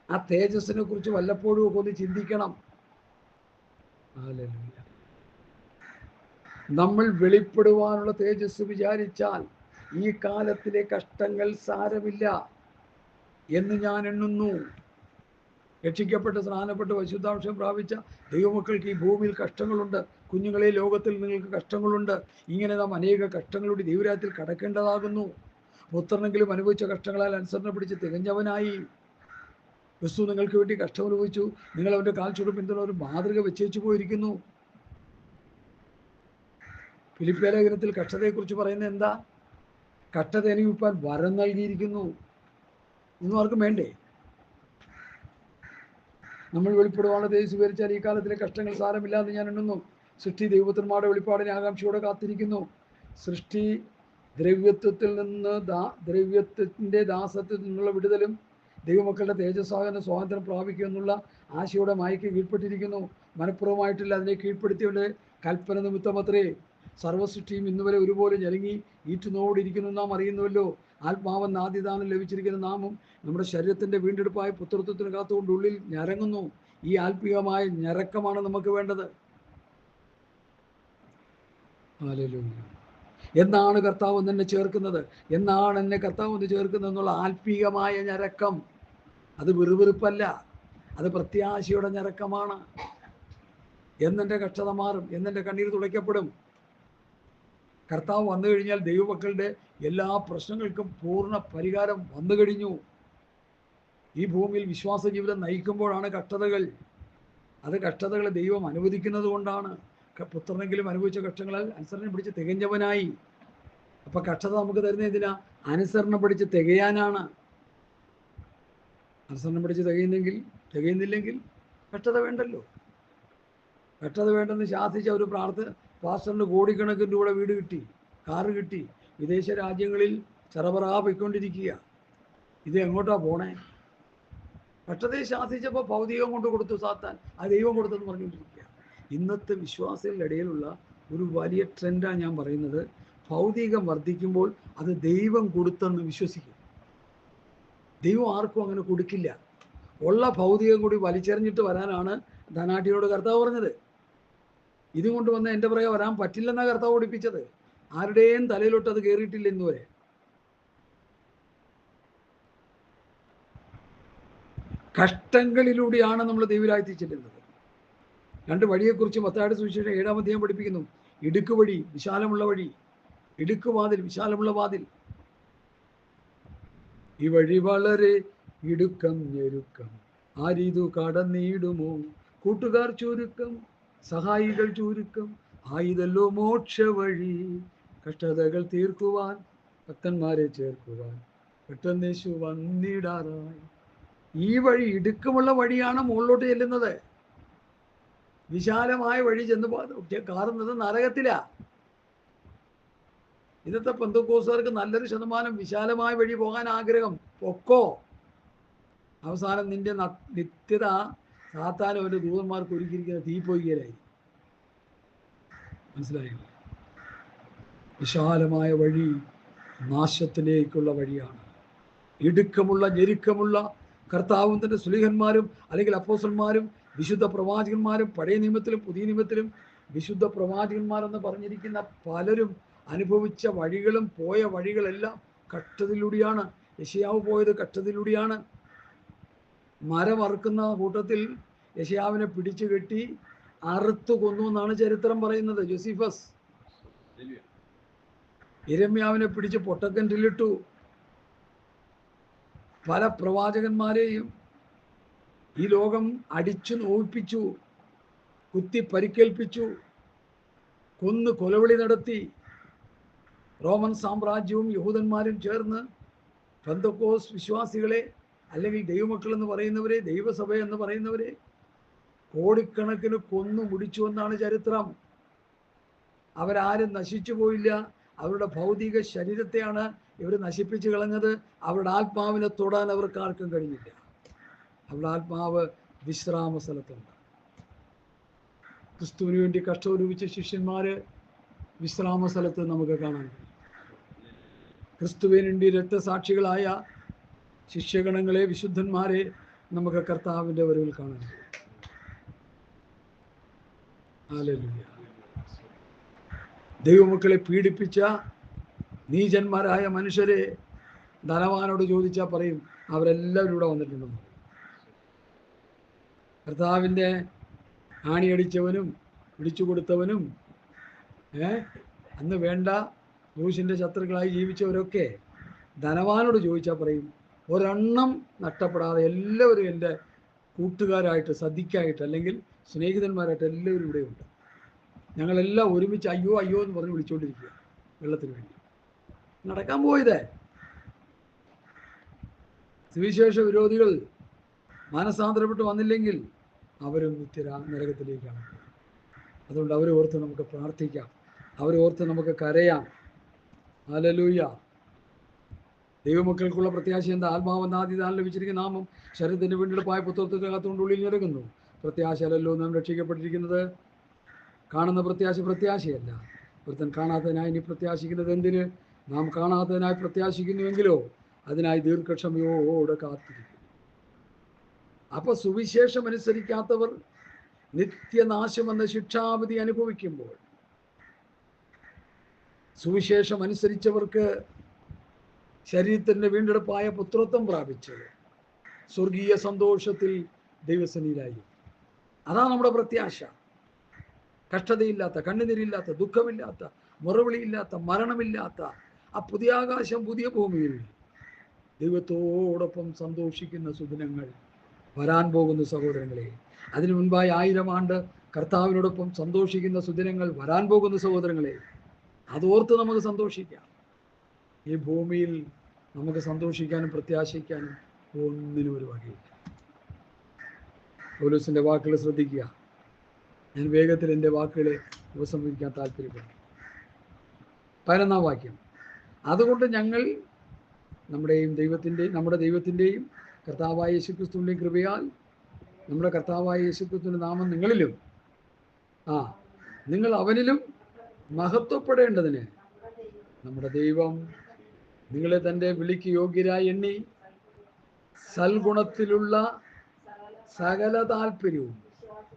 ആ തേജസ്സിനെ കുറിച്ച് വല്ലപ്പോഴും ഒക്കെ ഒന്ന് ചിന്തിക്കണം. ഹല്ലേലൂയ. നമ്മൾ വെളിപ്പെടുവാനുള്ള തേജസ് വിചാരിച്ചാൽ ഈ കാലത്തിലെ കഷ്ടങ്ങൾ സാരമില്ല എന്ന് ഞാൻ എണ്ണുന്നു. രക്ഷിക്കപ്പെട്ട് സ്നാനപ്പെട്ട് വിശുദ്ധാംശം പ്രാപിച്ച ദൈവമക്കൾക്ക് ഈ ഭൂമിയിൽ കഷ്ടങ്ങളുണ്ട്. കുഞ്ഞുങ്ങളെ, ലോകത്തിൽ നിങ്ങൾക്ക് കഷ്ടങ്ങളുണ്ട്. ഇങ്ങനെ നാം അനേക കഷ്ടങ്ങളുടെ ദൈവരാജ്യത്തിൽ കടക്കേണ്ടതാകുന്നു. പുത്രനെങ്കിലും അനുഭവിച്ച കഷ്ടങ്ങളാൽ അനുസരണ പിടിച്ച് തികഞ്ഞവനായി. ക്രിസ്തു നിങ്ങൾക്ക് വേണ്ടി കഷ്ടം അനുഭവിച്ചു. നിങ്ങൾ അവൻ്റെ കാൽ ചുവട് പിന്തുണ ഒരു മാതൃക വെച്ചേച്ചു പോയിരിക്കുന്നു. ഫിലിപ്പിയ ലേഖനത്തിൽ കഷ്ടതയെക്കുറിച്ച് പറയുന്നത് എന്താ? കഷ്ടത അനുഭവിപ്പാൻ വരം നൽകിയിരിക്കുന്നു. ഒന്നും ആർക്കും വേണ്ടേ? നമ്മൾ വെളിപ്പെടുവാനുള്ള തേജസ് വിവരിച്ചാൽ ഈ കാലത്തിലെ കഷ്ടങ്ങൾ സാരമില്ല എന്ന് ഞാൻ എണ്ണുന്നു. സൃഷ്ടി ദൈവപുത്രന്മാരുടെ വെളിപ്പാടിനെ ആകാംക്ഷയോടെ കാത്തിരിക്കുന്നു. സൃഷ്ടി ദ്രവ്യത്വത്തിൻ്റെ ദാസത്വത്തിൽ നിന്നുള്ള വിടുതലും ദൈവമക്കളുടെ തേജസ്സാകുന്ന സ്വാതന്ത്ര്യം പ്രാപിക്കുമെന്നുള്ള ആശയോടെ മായയ്ക്ക് കീഴ്പ്പെട്ടിരിക്കുന്നു. മനഃപൂർവ്വമായിട്ടില്ല, അതിനെ കീഴ്പ്പെടുത്തിയവരുടെ കൽപ്പന നിമിത്തമത്രേ. സർവ്വസൃഷ്ടിയും ഇന്നുവരെ ഒരുപോലെ ഞെരുങ്ങി ഈറ്റുനോടിയിരിക്കുന്നു നാം അറിയുന്നുവല്ലോ. ആത്മാവെന്ന ആദ്യദാനം ലഭിച്ചിരിക്കുന്ന നാമും നമ്മുടെ ശരീരത്തിൻ്റെ വീണ്ടെടുപ്പായ പുത്രത്വത്തിന് കാത്തുകൊണ്ട് ഉള്ളിൽ ഞരങ്ങുന്നു. ഈ ആത്മീയമായ ഞരക്കമാണ് നമുക്ക് വേണ്ടത്. ഹല്ലേലൂയ. എന്നാണ് കർത്താവ് എന്നെ ചേർക്കുന്നത്, എന്നാണ് എന്നെ കർത്താവ് എന്ന് ചേർക്കുന്നത് എന്നുള്ള ആത്മീയമായ ഞരക്കം. അത് വെറുവെറുപ്പല്ല, അത് പ്രത്യാശയുടെ ഞരക്കമാണ്. എന്നെൻ്റെ കഷ്ടത മാറും, എന്നെൻ്റെ കണ്ണീർ തുടയ്ക്കപ്പെടും. കർത്താവ് വന്നു കഴിഞ്ഞാൽ ദൈവമക്കളുടെ എല്ലാ പ്രശ്നങ്ങൾക്കും പൂർണ്ണ പരിഹാരം വന്നു കഴിഞ്ഞു. ഈ ഭൂമിയിൽ വിശ്വാസ ജീവിതം നയിക്കുമ്പോഴാണ് കഷ്ടതകൾ. അത് കഷ്ടതകൾ ദൈവം അനുവദിക്കുന്നത് കൊണ്ടാണ്. പുത്രനെങ്കിലും അനുഭവിച്ച കഷ്ടങ്ങളാൽ അനുസരണം പിടിച്ച് തികഞ്ഞവനായി. അപ്പം കഷ്ടത നമുക്ക് തരുന്ന എന്തിനാ? അനുസരണം പിടിച്ച് തികയാനാണ്. അനുസരണം പിടിച്ച് തികയുന്നില്ലെങ്കിൽ കഷ്ടത വേണ്ടല്ലോ. കഷ്ടത വേണ്ടെന്ന് ശാസിച്ച ഒരു പാസ്റ്ററിന് കോടിക്കണക്കിന് രൂപയുടെ വീട് കിട്ടി, കാറ് കിട്ടി, വിദേശ രാജ്യങ്ങളിൽ ചെറപറാ പോയിക്കൊണ്ടിരിക്കുക. ഇത് എങ്ങോട്ടാ പോണേ? കഷ്ടതയെ ശാസിച്ചപ്പോൾ ഭൗതികം കൊണ്ട് കൊടുത്തു സാത്താൻ, ആ ദൈവം കൊടുത്തെന്ന് പറഞ്ഞുകൊണ്ടിരിക്കുക. ഇന്നത്തെ വിശ്വാസികളുടെ ഇടയിലുള്ള ഒരു വലിയ ട്രെൻഡാണ് ഞാൻ പറയുന്നത്. ഭൗതികം വർദ്ധിക്കുമ്പോൾ അത് ദൈവം കൊടുത്തെന്ന് വിശ്വസിക്കും. ദൈവം ആർക്കും അങ്ങനെ കൊടുക്കില്ല. ഉള്ള ഭൗതികം കൂടി വലിച്ചെറിഞ്ഞിട്ട് വരാനാണ് ധനാഢ്യനോട് കർത്താവ് പറഞ്ഞത്. ഇതും കൊണ്ട് വന്ന് എൻ്റെ പുറകെ വരാൻ പറ്റില്ലെന്നാണ് കർത്താവ് ഓടിപ്പിച്ചത്. ആരുടെയും തലയിലോട്ട് അത് കയറിയിട്ടില്ല ഇന്നുവരെ. കഷ്ടങ്ങളിലൂടെയാണ് നമ്മൾ ദൈവരാജ്യത്തിൽ ചെല്ലുന്നത്. 2 വഴിയെക്കുറിച്ച് മത്തായിയുടെ സുവിശേഷം 7-ാം അധ്യായം പഠിപ്പിക്കുന്നു. ഇടുക്ക് വഴി, വിശാലമുള്ള വഴി, ഇടുക്ക് വാതിൽ, വിശാലമുള്ള വാതിൽ. ഈ വഴി വളരെ ഇടുക്കം ഞെരുക്കം, ആരിതു കടന്നിടുമോ? കൂട്ടുകാർ ചുരുക്കം, സഹായികൾ ചുരുക്കം, ആയിതല്ലോ മോക്ഷ വഴി. കഷ്ടതകൾ തീർക്കുവാൻ, ഭക്തന്മാരെ ചേർക്കുവാൻ പെട്ടെന്നേശു വന്നിടാറായി. ഈ വഴി ഇടുക്കമുള്ള വഴിയാണ് മുകളിലോട്ട് ചെല്ലുന്നത്. വിശാലമായ വഴി ചെന്ന് കാറുന്നത് നരകത്തിലാ. ഇന്നത്തെ പെന്തക്കോസ്തുകാർക്ക് നല്ലൊരു ശതമാനം വിശാലമായ വഴി പോകാൻ ആഗ്രഹം. പൊക്കോ, അവസാനം നിന്റെ നിത്യത സാത്താനും അവൻ്റെ ദൂതന്മാർക്ക് ഒരുക്കിയിരിക്കുന്ന തീപ്പൊയ്കയിലായി. മനസ്സിലായോ? വിശാലമായ വഴി നാശത്തിലേക്കുള്ള വഴിയാണ്. ഇടുക്കമുള്ള ഞെരുക്കമുള്ള കർത്താവും തൻ്റെ സ്ലീഹന്മാരും അല്ലെങ്കിൽ അപ്പോസ്തലന്മാരും വിശുദ്ധ പ്രവാചകന്മാരും പഴയ നിയമത്തിലും പുതിയ നിയമത്തിലും വിശുദ്ധ പ്രവാചകന്മാരെന്ന് പറഞ്ഞിരിക്കുന്ന പലരും അനുഭവിച്ച വഴികളും പോയ വഴികളെല്ലാം കഷ്ടതയിലൂടെയാണ്. യെശയ്യാവ് പോയത് കഷ്ടതയിലൂടെയാണ്. മരം അറുക്കുന്ന കൂട്ടത്തിൽ യെശയ്യാവിനെ പിടിച്ചു കെട്ടി അറുത്തു കൊന്നു എന്നാണ് ചരിത്രം പറയുന്നത്. ജോസിഫസ് യിരെമ്യാവിനെ പിടിച്ച് പൊട്ടക്കിണറ്റിലിട്ടു. പല പ്രവാചകന്മാരെയും ഈ ലോകം അടിച്ചു നോവിപ്പിച്ചു, കുത്തി പരിക്കേൽപ്പിച്ചു, കൊന്നു കൊലവിളി നടത്തി. റോമൻ സാമ്രാജ്യവും യഹൂദന്മാരും ചേർന്ന് പെന്തക്കോസ് വിശ്വാസികളെ, അല്ലെങ്കിൽ ദൈവമക്കൾ എന്ന് പറയുന്നവരെ, ദൈവസഭ എന്ന് പറയുന്നവരെ കോടിക്കണക്കിന് കൊന്നു മുടിച്ചു എന്നാണ് ചരിത്രം. അവരാരും നശിച്ചു പോയില്ല. അവരുടെ ഭൗതിക ശരീരത്തെയാണ് ഇവർ നശിപ്പിച്ചു കളഞ്ഞത്. അവരുടെ ആത്മാവിനെ തൊടാൻ അവർക്ക് ആർക്കും കഴിഞ്ഞില്ല. അവരുടെ ആത്മാവ് വിശ്രാമ സ്ഥലത്തുണ്ട്. ക്രിസ്തുവിന് വേണ്ടി കഷ്ടമനുഭവിച്ച ശിഷ്യന്മാര് വിശ്രാമ സ്ഥലത്ത് നമുക്ക് കാണാൻ കഴിയും. ക്രിസ്തുവിന് വേണ്ടി രക്തസാക്ഷികളായ ശിഷ്യഗണങ്ങളെ, വിശുദ്ധന്മാരെ നമുക്ക് കർത്താവിൻ്റെ വരവിൽ കാണാൻ കഴിയും. ഹല്ലേലൂയ. ദൈവമക്കളെ പീഡിപ്പിച്ച നീചന്മാരായ മനുഷ്യരെ ധനവാനോട് ചോദിച്ചാൽ പറയും അവരെല്ലാവരും ഇവിടെ വന്നിട്ടുണ്ടെന്ന്. കർത്താവിൻ്റെ ആണിയടിച്ചവനും പിടിച്ചു കൊടുത്തവനും അന്ന് വേണ്ട ക്രൂശിൻ്റെ ശത്രുക്കളായി ജീവിച്ചവരൊക്കെ ധനവാനോട് ചോദിച്ചാൽ പറയും ഒരെണ്ണം നഷ്ടപ്പെടാതെ എല്ലാവരും എൻ്റെ കൂട്ടുകാരായിട്ട്, സദ്യക്കായിട്ട്, അല്ലെങ്കിൽ സ്നേഹിതന്മാരായിട്ട് എല്ലാവരും ഇവിടെയുണ്ട്. ഞങ്ങളെല്ലാം ഒരുമിച്ച് അയ്യോ അയ്യോ എന്ന് പറഞ്ഞ് വിളിച്ചുകൊണ്ടിരിക്കുക വെള്ളത്തിന് വേണ്ടി. നടക്കാൻ പോയതേ. സുവിശേഷ വിരോധികൾ മാനസാന്തരപ്പെട്ട് വന്നില്ലെങ്കിൽ അവരും നരകത്തിലേക്കാണ്. അതുകൊണ്ട് അവരെ ഓർത്ത് നമുക്ക് പ്രാർത്ഥിക്കാം, അവരെ ഓർത്ത് നമുക്ക് കരയാം. ഹല്ലേലൂയ. ദൈവമക്കൾക്കുള്ള പ്രത്യാശ എന്താ? ആത്മാവെന്ന ആദ്യദാനം ലഭിച്ചിരിക്കുന്ന നാമം ശരീരത്തിന് വീണ്ടെടുപ്പായ പുത്രത്വത്തെ കാത്തുകൊണ്ട് ഉള്ളിൽ നിറങ്ങുന്നു. പ്രത്യാശയല്ലോ നാം രക്ഷിക്കപ്പെട്ടിരിക്കുന്നത്. കാണുന്ന പ്രത്യാശയല്ല. ഒരുത്തൻ കാണാത്തതിനായി ഇനി പ്രത്യാശിക്കുന്നത് എന്തിന്? നാം കാണാത്തതിനായി പ്രത്യാശിക്കുന്നുവെങ്കിലോ അതിനായി ദീർഘക്ഷമയോടെ കാത്തിരിക്കും. അപ്പൊ സുവിശേഷം അനുസരിക്കാത്തവർ നിത്യനാശമെന്ന ശിക്ഷാവിധി അനുഭവിക്കുമ്പോൾ, സുവിശേഷം അനുസരിച്ചവർക്ക് ശരീരത്തിന്റെ വീണ്ടെടുപ്പായ പുത്രത്വം പ്രാപിച്ച് സ്വർഗീയ സന്തോഷത്തിൽ ദൈവസന്നിധിയിലായി. അതാണ് നമ്മുടെ പ്രത്യാശ. കഷ്ടതയില്ലാത്ത, കണ്ണുനീരില്ലാത്ത, ദുഃഖമില്ലാത്ത, മുറവിളിയില്ലാത്ത, മരണമില്ലാത്ത ആ പുതിയ ആകാശം, പുതിയ ഭൂമിയിൽ ദൈവത്തോടൊപ്പം സന്തോഷിക്കുന്ന സുദിനങ്ങൾ വരാൻ പോകുന്ന സഹോദരങ്ങളെ. അതിനു മുൻപായി 1000 ആണ്ട് കർത്താവിനോടൊപ്പം സന്തോഷിക്കുന്ന സുദിനങ്ങൾ വരാൻ പോകുന്ന സഹോദരങ്ങളെ. അതോർത്ത് നമുക്ക് സന്തോഷിക്കാം. ഈ ഭൂമിയിൽ നമുക്ക് സന്തോഷിക്കാനും പ്രത്യാശിക്കാനും ഒന്നിനും ഒരു വകയില്ല. പൗലോസിന്റെ വാക്കുകൾ ശ്രദ്ധിക്കുക. ഞാൻ വേഗത്തിൽ എൻ്റെ വാക്കുകളെ ഉപസംഹരിക്കാൻ താല്പര്യപ്പെടുന്നു. 11-ാം വാക്യം. അതുകൊണ്ട് ഞങ്ങൾ നമ്മുടെ ദൈവത്തിൻ്റെയും കർത്താവായ യേശുക്രിസ്തുവിൻ്റെയും കൃപയാൽ നമ്മുടെ കർത്താവായ യേശുക്രിസ്തുവിൻ്റെ നാമം നിങ്ങളിലും നിങ്ങൾ അവനിലും മഹത്വപ്പെടേണ്ടതിന് നമ്മുടെ ദൈവം നിങ്ങളെ തൻ്റെ വിളിക്ക് യോഗ്യരായി എണ്ണി സൽഗുണത്തിലുള്ള സകല താല്പര്യവും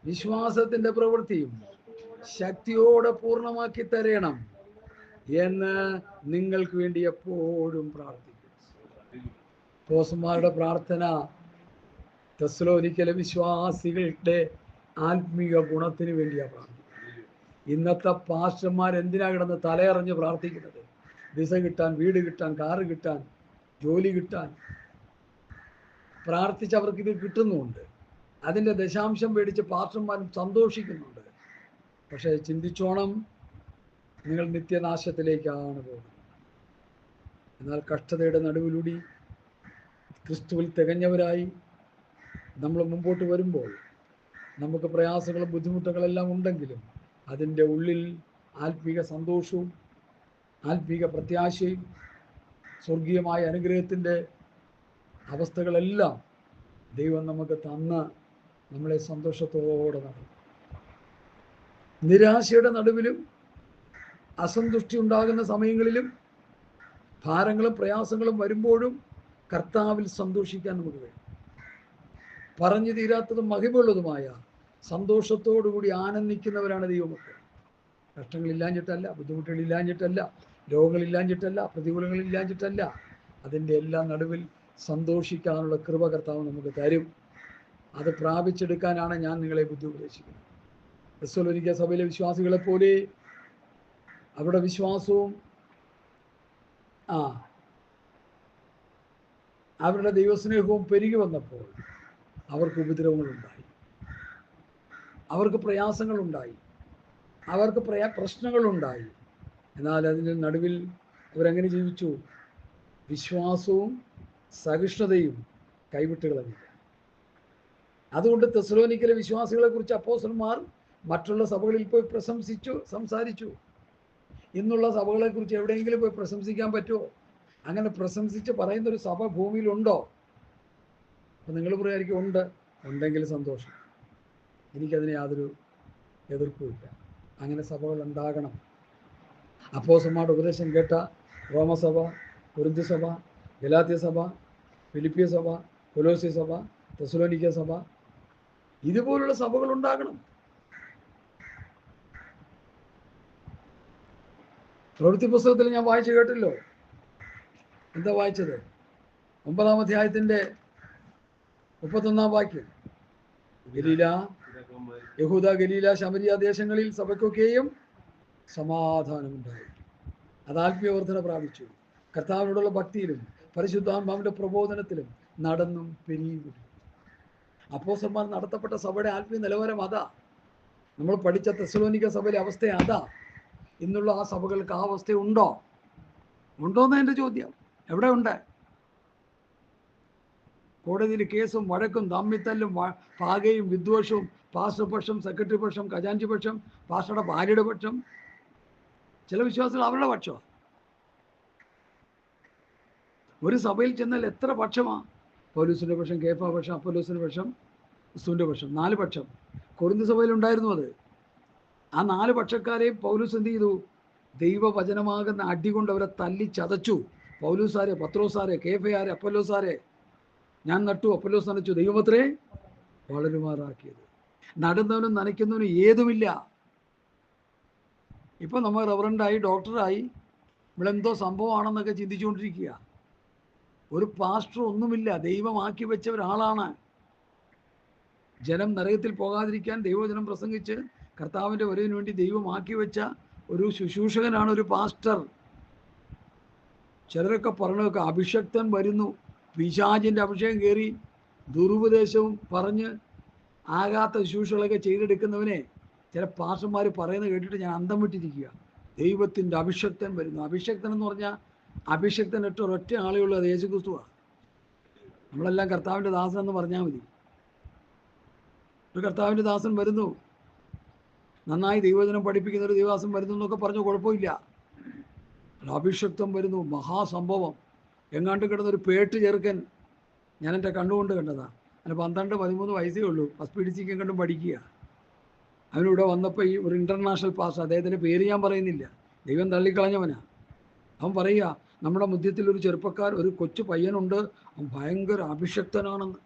വിശ്വാസത്തിൻ്റെ പ്രവൃത്തിയും ശക്തിയോടെ പൂർണ്ണമാക്കി തരണം എന്ന് നിങ്ങൾക്ക് വേണ്ടി എപ്പോഴും പ്രാർത്ഥിക്കും. പോസ്മാരുടെ പ്രാർത്ഥന തെസ്സലോനിക്കയിലെ വിശ്വാസികളുടെ ആത്മീയ ഗുണത്തിന് വേണ്ടിയാണ് പ്രാർത്ഥിക്കുന്നത്. ഇന്നത്തെ പാസ്റ്റർമാർ എന്തിനാ കിടന്ന് തലയറിഞ്ഞ് പ്രാർത്ഥിക്കുന്നത്? വിസ കിട്ടാൻ, വീട് കിട്ടാൻ, കാറ് കിട്ടാൻ, ജോലി കിട്ടാൻ പ്രാർത്ഥിച്ച് അവർക്ക് ഇത് കിട്ടുന്നുമുണ്ട്. അതിൻ്റെ ദശാംശം മേടിച്ച് പാസ്റ്റർമാരും സന്തോഷിക്കുന്നുണ്ട്. പക്ഷേ ചിന്തിച്ചോണം, നിങ്ങൾ നിത്യനാശത്തിലേക്കാണ് പോകുന്നത്. എന്നാൽ കഷ്ടതയുടെ നടുവിലൂടെ ക്രിസ്തുവിൽ തികഞ്ഞവരായി നമ്മൾ മുമ്പോട്ട് വരുമ്പോൾ നമുക്ക് പ്രയാസങ്ങളും ബുദ്ധിമുട്ടുകളെല്ലാം ഉണ്ടെങ്കിലും അതിൻ്റെ ഉള്ളിൽ ആത്മീക സന്തോഷവും ആത്മീക പ്രത്യാശയും സ്വർഗീയമായ അനുഗ്രഹത്തിൻ്റെ അവസ്ഥകളെല്ലാം ദൈവം നമുക്ക് തന്ന് നമ്മളെ സന്തോഷത്തോടെ നടത്തും. നിരാശയുടെ നടുവിലും അസന്തുഷ്ടി ഉണ്ടാകുന്ന സമയങ്ങളിലും ഭാരങ്ങളും പ്രയാസങ്ങളും വരുമ്പോഴും കർത്താവിൽ സന്തോഷിക്കാൻ നമുക്ക് കഴിയും. പറഞ്ഞു തീരാത്തതും മഹിമയുള്ളതുമായ സന്തോഷത്തോടുകൂടി ആനന്ദിക്കുന്നവരാണ് ദൈവമക്കൾ. കഷ്ടങ്ങളില്ലാഞ്ഞിട്ടല്ല, ബുദ്ധിമുട്ടുകളില്ലാഞ്ഞിട്ടല്ല, രോഗങ്ങളില്ലാഞ്ഞിട്ടല്ല, പ്രതികൂലങ്ങളില്ലാഞ്ഞിട്ടല്ല. അതിൻ്റെ എല്ലാം നടുവിൽ സന്തോഷിക്കാനുള്ള കൃപ കർത്താവ് നമുക്ക് തരും. അത് പ്രാപിച്ചെടുക്കാനാണ് ഞാൻ നിങ്ങളെ ബുദ്ധി ഉപദേശിക്കുന്നത്. തെസ്സലോനിക്ക സഭയിലെ വിശ്വാസികളെ പോലെ അവരുടെ വിശ്വാസവും അവരുടെ ദൈവസ്നേഹവും പെരുകി വന്നപ്പോൾ അവർക്ക് ഉപദ്രവങ്ങളുണ്ടായി, അവർക്ക് പ്രയാസങ്ങളുണ്ടായി, അവർക്ക് പ്രശ്നങ്ങളുണ്ടായി. എന്നാൽ അതിന് നടുവിൽ അവരെങ്ങനെ ജീവിച്ചു? വിശ്വാസവും സഹിഷ്ണുതയും കൈവിട്ട് കളഞ്ഞില്ല. അതുകൊണ്ട് തെസ്സലോനിക്കയിലെ വിശ്വാസികളെ കുറിച്ച് അപ്പോസ്തലന്മാർ മറ്റുള്ള സഭകളിൽ പോയി സംസാരിച്ചു. ഇന്നുള്ള സഭകളെ കുറിച്ച് എവിടെയെങ്കിലും പോയി പ്രശംസിക്കാൻ പറ്റുമോ? അങ്ങനെ പ്രശംസിച്ച് പറയുന്നൊരു സഭ ഭൂമിയിലുണ്ടോ? അപ്പം നിങ്ങൾ പറയായിരിക്കും ഉണ്ട്. ഉണ്ടെങ്കിൽ സന്തോഷം, എനിക്കതിന് യാതൊരു എതിർപ്പുമില്ല. അങ്ങനെ സഭകൾ ഉണ്ടാകണം. അപ്പോസ്തലന്മാരുടെ ഉപദേശം കേട്ട റോമസഭ, കൊരിന്ത്യൻ സഭ, ഗലാത്യ സഭ, ഫിലിപ്പിയ സഭ, കൊലോസ്യ സഭ, തെസ്സലോനിക്ക സഭ, ഇതുപോലുള്ള സഭകൾ ഉണ്ടാകണം. പ്രവൃത്തി പുസ്തകത്തിൽ ഞാൻ വായിച്ചു കേട്ടല്ലോ. എന്താ വായിച്ചത്? 9-ാം അധ്യായത്തിന്റെ 31-ാം വാക്യം. ഗലീല, യഹൂദ, ഗലീല, ശമരിയ ദേശങ്ങളിൽ സഭയ്ക്കൊക്കെയും സമാധാനമുണ്ടായി. അത് ആത്മീയവർദ്ധന പ്രാപിച്ചു. കർത്താവിനോടുള്ള ഭക്തിയിലും പരിശുദ്ധാത്മാവിന്റെ പ്രബോധനത്തിലും നടന്നും പെരുകും. അപ്പോസ്തലന്മാർ നടത്തപ്പെട്ട സഭയുടെ ആത്മീയ നിലവാരം അതാ. നമ്മൾ പഠിച്ച തെസ്സലോനിക്ക സഭയിലെ അവസ്ഥ അതാ. ഇന്നുള്ള ആ സഭകൾക്ക് ആ അവസ്ഥ ഉണ്ടോ എന്ന് എൻ്റെ ചോദ്യം. എവിടെ ഉണ്ട്? കോടതിയിൽ കേസും വഴക്കും തമ്മിത്തല്ലും പാകയും വിദ്വേഷവും, പാസ്റ്റർ പക്ഷം, സെക്രട്ടറി പക്ഷം, ഖജാൻജി പക്ഷം, പാസ്റ്ററുടെ ഭാര്യയുടെ പക്ഷം, ചില വിശ്വാസികൾ അവരുടെ പക്ഷമാണ്. ഒരു സഭയിൽ ചെന്നാൽ എത്ര പക്ഷമാണ്? പൗലോസിന്റെ പക്ഷം, കേഫാ പക്ഷം, അപ്പൊല്ലോസിന്റെ പക്ഷം, ക്രിസ്തുവിന്റെ പക്ഷം, 4 പക്ഷം. കൊരിന്ത്യൻ സഭയിലുണ്ടായിരുന്നു അത്. ആ 4 പക്ഷക്കാരെയും പൗലോസ് എന്ത് ചെയ്തു? ദൈവവചനമാകുന്ന അടി കൊണ്ട് അവരെ തല്ലി ചതച്ചു. പൗലോസാരെ, പത്രോസാരെ, കേഫയാരെ, അപ്പൊല്ലോസാരെ ഞാൻ നട്ടു, അപ്പൊല്ലോസ് നനച്ചു, ദൈവമത്രേ വളരുമാറാക്കിയത്. നടുന്നവനും നനയ്ക്കുന്നവനും ഏതുമില്ല. ഇപ്പൊ നമ്മൾ റവറൻ്റായി, ഡോക്ടറായി, ഇവളെന്തോ സംഭവമാണെന്നൊക്കെ ചിന്തിച്ചുകൊണ്ടിരിക്കുക. ഒരു പാസ്റ്റർ ഒന്നുമില്ല, ദൈവമാക്കി വെച്ച ഒരാളാണ്. ജനം നരകത്തിൽ പോകാതിരിക്കാൻ ദൈവവചനം പ്രസംഗിച്ച് കർത്താവിൻ്റെ വരവിന് വേണ്ടി ദൈവമാക്കി വെച്ച ഒരു ശുശ്രൂഷകനാണ് ഒരു പാസ്റ്റർ. ചിലരൊക്കെ പറഞ്ഞൊക്കെ അഭിഷക്തൻ വരുന്നു, പിശാചിൻ്റെ അഭിഷേകം കയറി ദുരുപദേശവും പറഞ്ഞ് ആകാത്ത ശുശ്രൂഷകളൊക്കെ ചെയ്തെടുക്കുന്നവനെ ചില പാസ്റ്റർമാർ പറയുന്നത് കേട്ടിട്ട് ഞാൻ അന്തം വിട്ടിരിക്കുക. ദൈവത്തിൻ്റെ അഭിഷക്തൻ വരുന്നു. അഭിഷക്തൻ എന്ന് പറഞ്ഞാൽ അഭിഷക്തൻ ഒറ്റ ആളേ ഉള്ളൂ, അത് യേശുക്രിസ്തുവാണ്. നമ്മളെല്ലാം കർത്താവിൻ്റെ ദാസൻ എന്ന് പറഞ്ഞാൽ മതി. ഒരു കർത്താവിൻ്റെ ദാസൻ വരുന്നു, നന്നായി ദൈവവചനം പഠിപ്പിക്കുന്ന ഒരു ദൈവദാസൻ വരുന്നു എന്നൊക്കെ പറഞ്ഞു, കുഴപ്പമില്ല. അഭിഷക്തം വരുന്നു, മഹാസംഭവം. എങ്ങാണ്ട് കിടന്നൊരു പേട്ട് ചെറുക്കൻ ഞാൻ എൻ്റെ കണ്ണുകൊണ്ട് കണ്ടതാണ്. അതിന് 12-13 വയസ്സേ ഉള്ളൂ. ഫസ്റ്റ് പിടിച്ചിരിക്കാൻ കണ്ടും പഠിക്കുക. അവനിവിടെ വന്നപ്പോൾ ഈ ഒരു ഇൻ്റർനാഷണൽ പാസ്റ്റർ, അദ്ദേഹത്തിൻ്റെ പേര് ഞാൻ പറയുന്നില്ല, ദൈവം തള്ളിക്കളഞ്ഞവനാണ്. അവൻ പറയുക, നമ്മുടെ മധ്യത്തിൽ ഒരു ചെറുപ്പക്കാർ, ഒരു കൊച്ചു പയ്യനുണ്ട്, അവൻ ഭയങ്കര അഭിഷക്തനാണെന്ന്.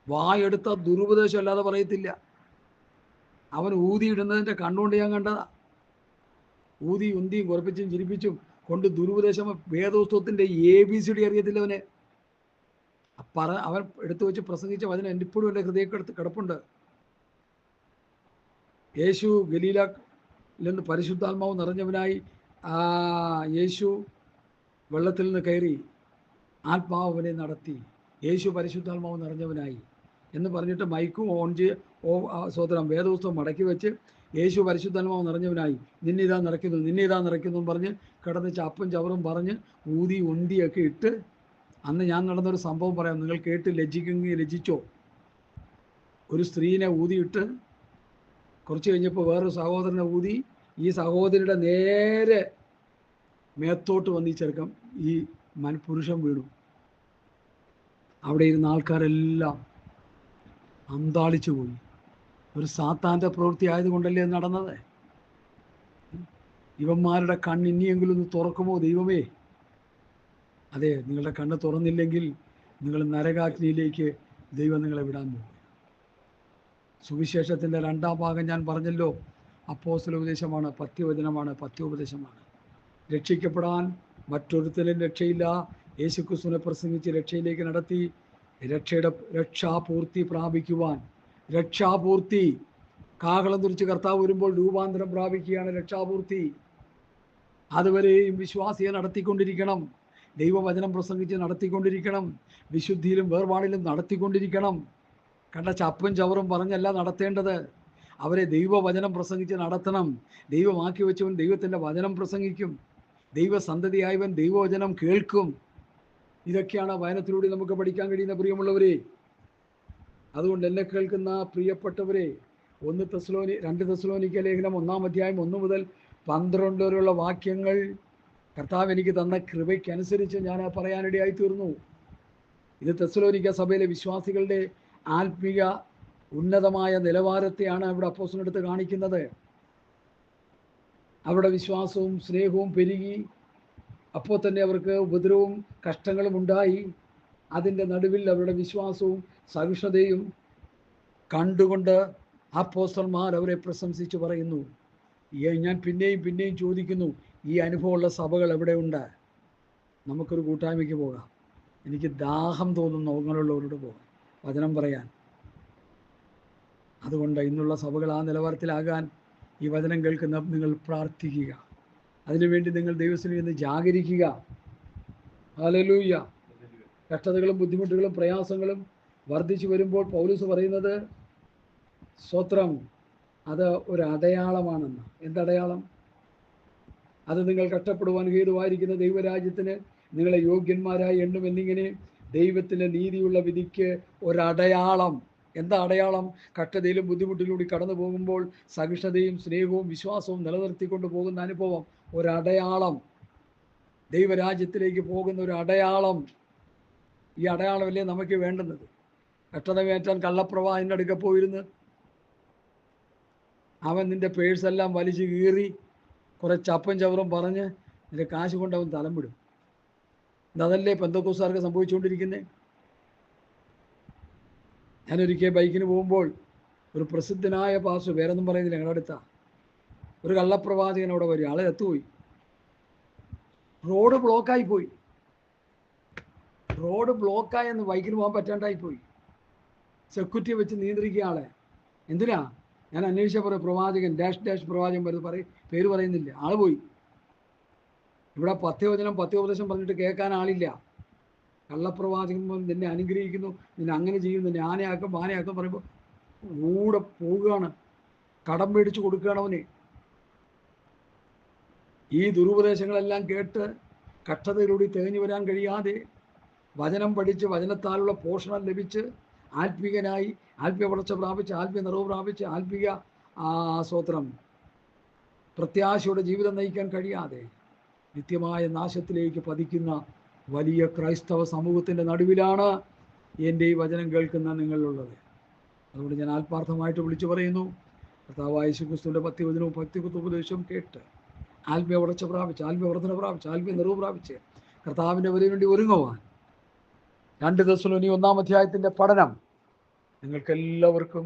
വായെടുത്ത ദുരുപദേശം അല്ലാതെ പറയത്തില്ല. അവൻ ഊതിയിടുന്നതിൻ്റെ കണ്ണുകൊണ്ട് ഞാൻ കണ്ടതാ. ഊതി ഉന്തിയും കുറപ്പിച്ചും ചിരിപ്പിച്ചും കൊണ്ട് ദുരുപദേശം, വേദോസ്തവത്തിൻ്റെ ABCD അറിയത്തില്ല അവന്. അവൻ എടുത്തു വെച്ച് പ്രസംഗിച്ച വചനം എൻ്റെ ഇപ്പോഴും എൻ്റെ ഹൃദയക്കെടുത്ത് കിടപ്പുണ്ട്. യേശു ഗലീലയിൽ നിന്ന് പരിശുദ്ധാത്മാവ് നിറഞ്ഞവനായി, യേശു വെള്ളത്തിൽ നിന്ന് കയറി, ആത്മാവ് അവനെ നടത്തി, യേശു പരിശുദ്ധാത്മാവ് നിറഞ്ഞവനായി എന്ന് പറഞ്ഞിട്ട് മൈക്കും ഓൺ സ്വതന്ത്രം വേദപുസ്തകം മടക്കി വെച്ച് യേശു പരിശുദ്ധാത്മാവ് നിറഞ്ഞവനായി, നിന്നിതാ നിറയ്ക്കുന്നു, നിന്നിതാ നിറയ്ക്കുന്നു എന്ന് പറഞ്ഞ് കിടന്ന് ചപ്പും ചവറും പറഞ്ഞ് ഊതി ഉന്തിയൊക്കെ ഇട്ട്, അന്ന് ഞാൻ നടന്നൊരു സംഭവം പറയാം, നിങ്ങൾ കേട്ട് ലജ്ജിക്കുമെങ്കിൽ ലജ്ജിച്ചോ. ഒരു സ്ത്രീനെ ഊതിയിട്ട് കുറച്ച് കഴിഞ്ഞപ്പോൾ വേറൊരു സഹോദരനെ ഊതി, ഈ സഹോദരിയുടെ നേരെ മേത്തോട്ട് വന്ന് ഈ ചെറുക്കം, ഈ പുരുഷൻ വീണു. അവിടെ ഇരുന്ന ആൾക്കാരെല്ലാം അന്താളിച്ചു പോയി. ഒരു സാത്താൻ്റെ പ്രവൃത്തി ആയതുകൊണ്ടല്ലേ നടന്നത്. ഇവന്മാരുടെ കണ്ണ് ഇനിയെങ്കിലും ഒന്ന് തുറക്കുമോ ദൈവമേ? അതെ, നിങ്ങളുടെ കണ്ണ് തുറന്നില്ലെങ്കിൽ നിങ്ങൾ നരകാഗ്നിയിലേക്ക് ദൈവം നിങ്ങളെ വിടാൻ പോകും. സുവിശേഷത്തിൻ്റെ 2ാം ഭാഗം ഞാൻ പറഞ്ഞല്ലോ, അപ്പോസ്തലോപദേശമാണ്, പഥ്യവചനമാണ്, പഥ്യോപദേശമാണ്. രക്ഷിക്കപ്പെടാൻ മറ്റൊരുത്തരും രക്ഷയില്ല. യേശുക്രിസ്തുവിനെ പ്രസംഗിച്ച് രക്ഷയിലേക്ക് നടത്തി രക്ഷാപൂർത്തി പ്രാപിക്കുവാൻ, രക്ഷാപൂർത്തി, കാഹളം തുരിച്ച് കർത്താവ് വരുമ്പോൾ രൂപാന്തരം പ്രാപിക്കുകയാണ് രക്ഷാപൂർത്തി. അതുവരെയും വിശ്വാസിയെ നടത്തിക്കൊണ്ടിരിക്കണം. ദൈവവചനം പ്രസംഗിച്ച് നടത്തിക്കൊണ്ടിരിക്കണം. വിശുദ്ധിയിലും വേർപാടിലും നടത്തിക്കൊണ്ടിരിക്കണം. കണ്ട ചപ്പും ചവറും പറഞ്ഞല്ല നടത്തേണ്ടത്. അവരെ ദൈവവചനം പ്രസംഗിച്ച് നടത്തണം. ദൈവമാക്കി വെച്ചവൻ ദൈവത്തിൻ്റെ വചനം പ്രസംഗിക്കും. ദൈവസന്തതിയായവൻ ദൈവവചനം കേൾക്കും. ഇതൊക്കെയാണ് വചനത്തിലൂടെ നമുക്ക് പഠിക്കാൻ കഴിയുന്ന പ്രിയമുള്ളവരെ. അതുകൊണ്ട് എന്നെ കേൾക്കുന്ന പ്രിയപ്പെട്ടവരെ, 2 തെസ്സലോനിക്ക ലേഖനം 1-ാം അധ്യായം 1 മുതൽ 12 വരെയുള്ള വാക്യങ്ങൾ കർത്താവ് എനിക്ക് തന്ന കൃപയ്ക്കനുസരിച്ച് ഞാൻ പറയാനിടയായി തീർന്നു. ഇത് തെസ്സലോനിക്ക സഭയിലെ വിശ്വാസികളുടെ ആത്മീയ ഉന്നതമായ നിലവാരത്തെയാണ് അവിടെ അപ്പോസ്തലനെടുത്ത് കാണിക്കുന്നത്. അവരുടെ വിശ്വാസവും സ്നേഹവും പെരുകി. അപ്പോൾ തന്നെ അവർക്ക് ഉപദ്രവവും കഷ്ടങ്ങളും ഉണ്ടായി. അതിൻ്റെ നടുവിൽ അവരുടെ വിശ്വാസവും സഹിഷ്ണുതയും കണ്ടുകൊണ്ട് അപ്പോസ്തലന്മാർ അവരെ പ്രശംസിച്ച് പറയുന്നു. ഞാൻ പിന്നെയും ചോദിക്കുന്നു, ഈ അനുഭവമുള്ള സഭകൾ എവിടെയുണ്ട്? നമുക്കൊരു കൂട്ടായ്മയ്ക്ക് പോകാം. എനിക്ക് ദാഹം തോന്നുന്നു അങ്ങനെയുള്ളവരോട് പോകാം, വചനം പറയാൻ. അതുകൊണ്ട് ഇന്നുള്ള സഭകൾ ആ നിലവാരത്തിലാകാൻ ഈ വചനം കേൾക്കുന്ന നിങ്ങൾ പ്രാർത്ഥിക്കുക. അതിനുവേണ്ടി നിങ്ങൾ ദൈവസന്നിധിയിൽ നിന്ന് ജാഗരിക്കുക. ഹല്ലേലൂയ. കഷ്ടതകളും ബുദ്ധിമുട്ടുകളും പ്രയാസങ്ങളും വർദ്ധിച്ചു വരുമ്പോൾ പൗലോസ് പറയുന്നത്, സ്തോത്രം, അത് ഒരു അടയാളമാണെന്ന്. എന്തടയാളം? അത് നിങ്ങൾ കഷ്ടപ്പെടുവാൻ ഹേതുവായിരിക്കുന്ന ദൈവരാജ്യത്തിന് നിങ്ങളെ യോഗ്യന്മാരായി എണ്ണും എന്നിങ്ങനെ ദൈവത്തിൻ്റെ നീതിയുള്ള വിധിക്ക് ഒരടയാളം. എന്താ അടയാളം? കഷ്ടതയിലും ബുദ്ധിമുട്ടിലൂടെ കടന്നു പോകുമ്പോൾ സഹിഷ്ണുതയും സ്നേഹവും വിശ്വാസവും നിലനിർത്തിക്കൊണ്ട് പോകുന്ന അനുഭവം ഒരടയാളം. ദൈവരാജ്യത്തിലേക്ക് പോകുന്ന ഒരു അടയാളം. ഈ അടയാളമല്ലേ നമുക്ക് വേണ്ടുന്നത്. കഷ്ടതമേറ്റാൻ കള്ളപ്രവാഹൻ്റെ അടുക്ക പോയിരുന്ന് അവൻ നിൻ്റെ പേഴ്സെല്ലാം വലിച്ചു കീറി കുറെ ചപ്പും ചവറും പറഞ്ഞ് നിന്റെ കാശ് കൊണ്ട് അവൻ തലം വിടും. അതല്ലേ പെന്തക്കോസ്തുകാർക്ക് സംഭവിച്ചുകൊണ്ടിരിക്കുന്നത്. ഞാനൊരിക്കൽ ബൈക്കിന് പോകുമ്പോൾ ഒരു പ്രസിദ്ധനായ പാസ്റ്റർ, വേറൊന്നും പറയുന്നില്ല, ഞങ്ങളുടെ അടുത്ത ഒരു കള്ളപ്രവാചകൻ അവിടെ വരും. ആളെ എത്തുപോയി. റോഡ് ബ്ലോക്കായിപ്പോയി. റോഡ് ബ്ലോക്കായെന്ന് ബൈക്കിന് പോകാൻ പറ്റാണ്ടായിപ്പോയി. സെക്യൂരിറ്റിയെ വെച്ച് നിയന്ത്രിക്കുക ആളെ. എന്തിനാ? ഞാൻ അന്വേഷിച്ച പറയും പ്രവാചകൻ -- പ്രവാചകൻ പേര് പറയുന്നില്ല. ആള് പോയി. ഇവിടെ പഥ്യോപദേശം പറഞ്ഞിട്ട് കേൾക്കാൻ ആളില്ല. കള്ളപ്രവാചകൻ നിന്നെ അനുഗ്രഹിക്കുന്നു, നിന്നെ അങ്ങനെ ചെയ്യും, നിന്നെ ആനയാക്കും പറയുമ്പോൾ കൂടെ പോവുകയാണ്. കടം മേടിച്ച് കൊടുക്കുകയാണ് അവന്. ഈ ദുരുപദേശങ്ങളെല്ലാം കേട്ട് കഷ്ടതയിലൂടെ തേഞ്ഞു വരാൻ കഴിയാതെ വചനം പഠിച്ച് വചനത്താലുള്ള പോഷണം ലഭിച്ച് ആത്മീയനായി ആത്മീയ വളർച്ച പ്രാപിച്ച് ആത്മീയ നിറവ് പ്രാപിച്ച് ആത്മീയ സ്തോത്രം പ്രത്യാശയുടെ ജീവിതം നയിക്കാൻ കഴിയാതെ നിത്യമായ നാശത്തിലേക്ക് പതിക്കുന്ന വലിയ ക്രൈസ്തവ സമൂഹത്തിൻ്റെ നടുവിലാണ് എൻ്റെ ഈ വചനം കേൾക്കുന്ന നിങ്ങളുള്ളത്. അതുകൊണ്ട് ഞാൻ ആത്മാർത്ഥമായിട്ട് വിളിച്ചു പറയുന്നു, കർത്താവായ യേശുക്രിസ്തുവിൻ്റെ പത്യവചനവും ഭക്തിപുത്രപദേശവും കേട്ട് ആത്മീയ വളർച്ച പ്രാപിച്ച് ആത്മീയ വർധന പ്രാപിച്ച് ആത്മീയ നിറവ് പ്രാപിച്ച് കർത്താവിൻ്റെ വരവിന് വേണ്ടി ഒരുങ്ങുവാൻ 2 തെസ്സലോനിക്ക 1-ാം അധ്യായത്തിൻ്റെ പഠനം നിങ്ങൾക്കെല്ലാവർക്കും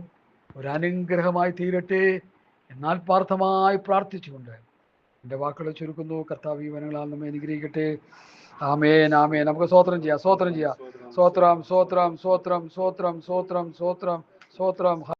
ഒരനുഗ്രഹമായി തീരട്ടെ എന്നാത്മാർത്ഥമായി പ്രാർത്ഥിച്ചുകൊണ്ട് എൻ്റെ വാക്കുകളെ ചുരുക്കുന്നു. കർത്താവ് ഈ വചനങ്ങളാൽ നമ്മെ അനുഗ്രഹിക്കട്ടെ. ആമേൻ, ആമേൻ. നമുക്ക് സ്തോത്രം ചെയ്യാം. സ്തോത്രം.